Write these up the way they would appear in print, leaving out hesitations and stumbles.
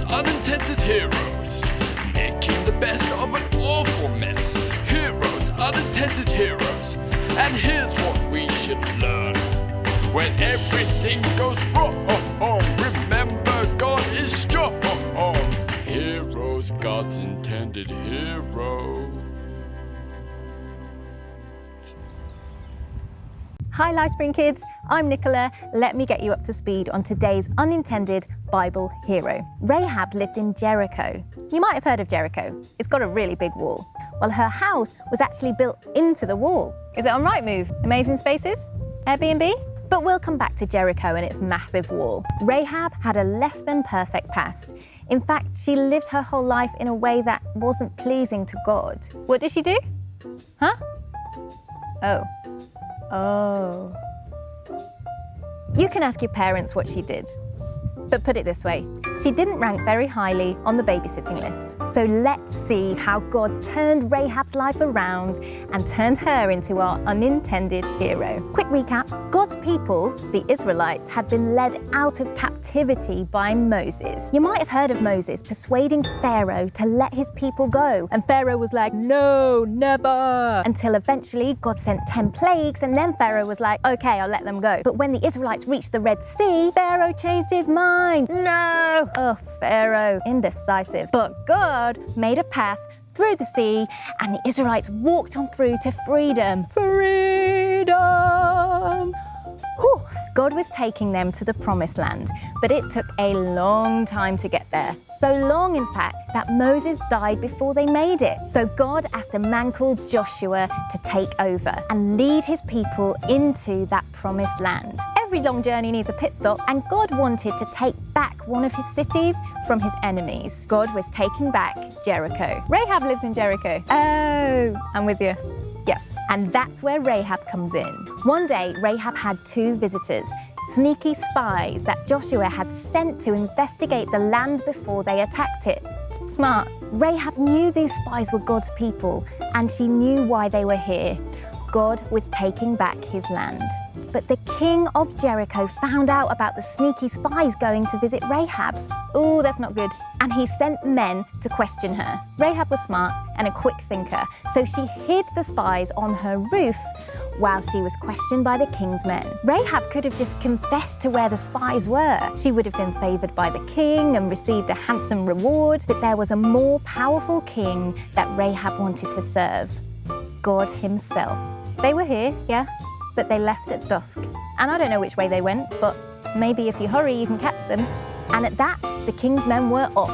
Unintended Heroes, making the best of an awful mess. Heroes, unintended heroes, and here's what we should learn. When everything goes wrong, remember God is strong. Heroes, God's intended heroes. Hi Lifespring kids, I'm Nicola. Let me get you up to speed on today's unintended Bible hero. Rahab lived in Jericho. You might have heard of Jericho. It's got a really big wall. Well, her house was actually built into the wall. Is it on Rightmove? Amazing Spaces? Airbnb? But we'll come back to Jericho and its massive wall. Rahab had a less than perfect past. In fact, she lived her whole life in a way that wasn't pleasing to God. What did she do? Huh? Oh. You can ask your parents what she did. But put it this way, she didn't rank very highly on the babysitting list. So let's see how God turned Rahab's life around and turned her into our unintended hero. Quick recap, God's people, the Israelites, had been led out of captivity by Moses. You might have heard of Moses persuading Pharaoh to let his people go. And Pharaoh was like, no, never. Until eventually God sent 10 plagues and then Pharaoh was like, okay, I'll let them go. But when the Israelites reached the Red Sea, Pharaoh changed his mind. No! Oh, Pharaoh, indecisive. But God made a path through the sea and the Israelites walked on through to freedom. Freedom! Whew. God was taking them to the promised land, but it took a long time to get there. So long, in fact, that Moses died before they made it. So God asked a man called Joshua to take over and lead his people into that promised land. Every long journey needs a pit stop, and God wanted to take back one of his cities from his enemies. God was taking back Jericho. Rahab lives in Jericho. Oh, I'm with you. Yeah. And that's where Rahab comes in. One day, Rahab had two visitors, sneaky spies that Joshua had sent to investigate the land before they attacked it. Smart. Rahab knew these spies were God's people, and she knew why they were here. God was taking back his land. But the king of Jericho found out about the sneaky spies going to visit Rahab. Ooh, that's not good. And he sent men to question her. Rahab was smart and a quick thinker, so she hid the spies on her roof while she was questioned by the king's men. Rahab could have just confessed to where the spies were. She would have been favored by the king and received a handsome reward, but there was a more powerful king that Rahab wanted to serve, God himself. They were here, yeah, but they left at dusk. And I don't know which way they went, but maybe if you hurry, you can catch them. And at that, the king's men were off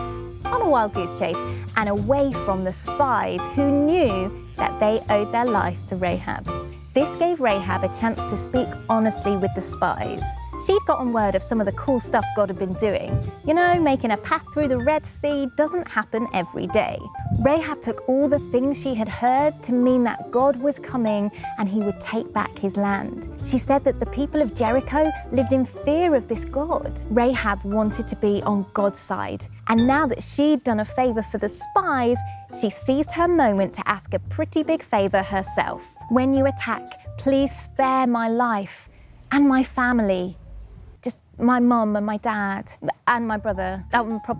on a wild goose chase and away from the spies who knew that they owed their life to Rahab. This gave Rahab a chance to speak honestly with the spies. She'd gotten word of some of the cool stuff God had been doing. You know, making a path through the Red Sea doesn't happen every day. Rahab took all the things she had heard to mean that God was coming and he would take back his land. She said that the people of Jericho lived in fear of this God. Rahab wanted to be on God's side. And now that she'd done a favor for the spies, she seized her moment to ask a pretty big favor herself. When you attack, please spare my life and my family. Just my mum and my dad and my brother,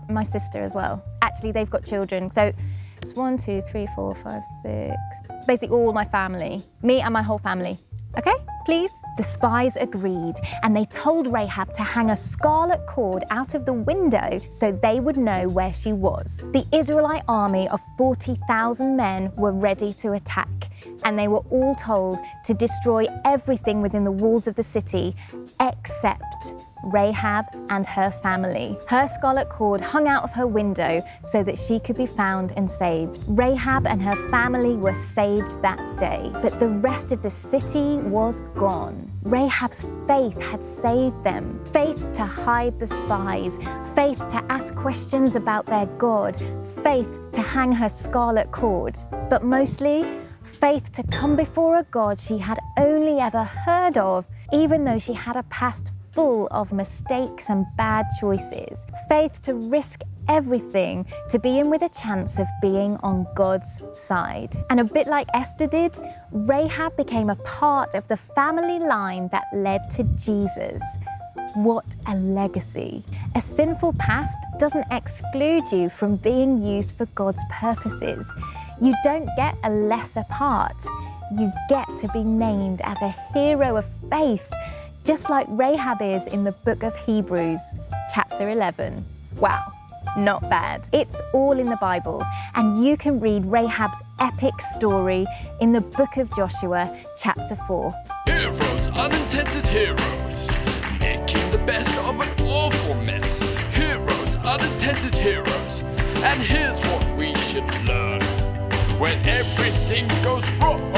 my sister as well. Actually, they've got children. So it's 1, 2, 3, 4, 5, 6. Basically all my family, me and my whole family. Okay, please? The spies agreed, and they told Rahab to hang a scarlet cord out of the window so they would know where she was. The Israelite army of 40,000 men were ready to attack, and they were all told to destroy everything within the walls of the city except Rahab and her family. Her scarlet cord hung out of her window so that she could be found and saved. Rahab and her family were saved that day, but the rest of the city was gone. Rahab's faith had saved them. Faith to hide the spies, faith to ask questions about their God, faith to hang her scarlet cord, but mostly faith to come before a God she had only ever heard of, even though she had a past full of mistakes and bad choices. Faith to risk everything to be in with a chance of being on God's side. And a bit like Esther did, Rahab became a part of the family line that led to Jesus. What a legacy. A sinful past doesn't exclude you from being used for God's purposes. You don't get a lesser part. You get to be named as a hero of faith, just like Rahab is in the book of Hebrews, chapter 11. Wow, not bad. It's all in the Bible, and you can read Rahab's epic story in the book of Joshua, chapter 4. Heroes, unintended heroes, making the best of an awful mess. Heroes, unintended heroes, and here's what we should learn. When everything goes wrong,